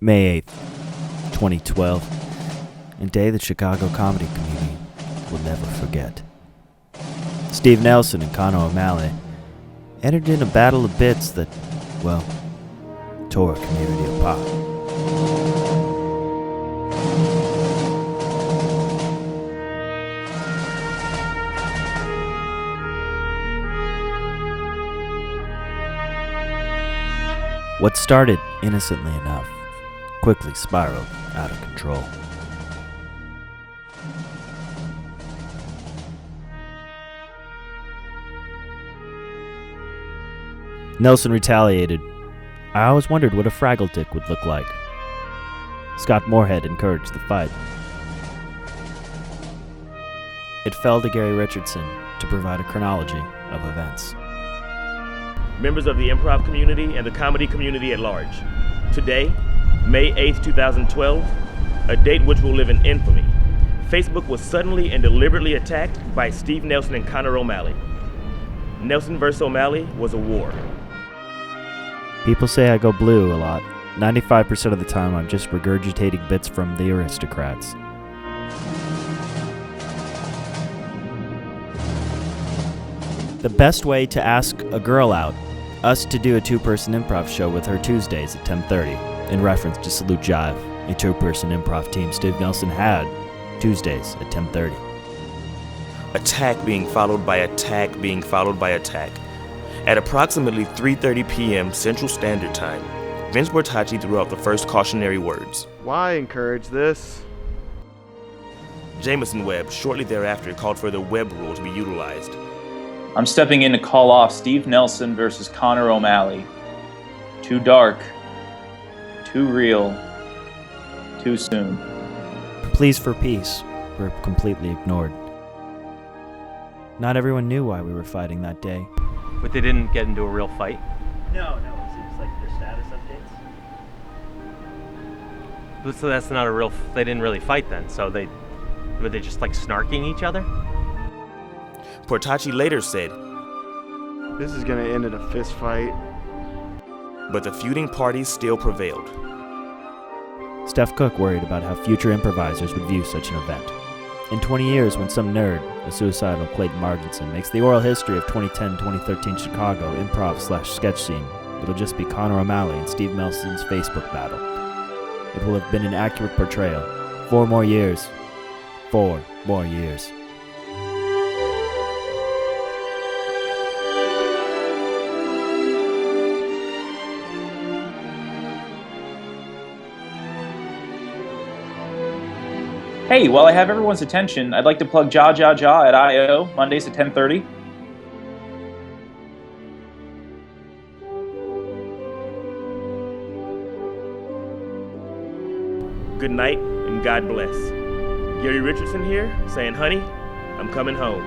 May 8th, 2012, a day that Chicago comedy community will never forget. Steve Nelson and Conor O'Malley entered in a battle of bits that, well, tore a community apart. What started innocently enough quickly spiraled out of control. Nelson retaliated. I always wondered what a Fraggle Dick would look like. Scott Moorhead encouraged the fight. It fell to Gary Richardson to provide a chronology of events. Members of the improv community and the comedy community at large. Today, May 8th, 2012, a date which will live in infamy. Facebook was suddenly and deliberately attacked by Steve Nelson and Conor O'Malley. Nelson vs. O'Malley was a war. People say I go blue a lot. 95% of the time I'm just regurgitating bits from the aristocrats. The best way to ask a girl out, us to do a two-person improv show with her Tuesdays at 10:30, in reference to Salute Jive, a two-person improv team Steve Nelson had Tuesdays at 10:30. Attack being followed by attack being followed by attack. At approximately 3:30 p.m. Central Standard Time, Vince Bortacci threw out the first cautionary words. Why encourage this? Jameson Webb shortly thereafter called for the Webb rule to be utilized. I'm stepping in to call off Steve Nelson versus Conor O'Malley. Too dark, too real, too soon. Pleas for peace were completely ignored. Not everyone knew why we were fighting that day. But they didn't get into a real fight? No, it seems like their status updates. So that's not a real... They didn't really fight then, so were they just like snarking each other? Bortacci later said, This is gonna end in a fist fight. but the feuding parties still prevailed. Steph Cook worried about how future improvisers would view such an event. In 20 years, when some nerd, a suicidal Clayton Marginson, makes the oral history of 2010-2013 Chicago improv/sketch scene, it'll just be Conor O'Malley and Steve Nelson's Facebook battle. It will have been an accurate portrayal. 4 more years. 4 more years. Hey, while I have everyone's attention, I'd like to plug Jaw Jaw Jaw at I.O. Mondays at 10:30. Good night and God bless. Gary Richardson here saying, honey, I'm coming home.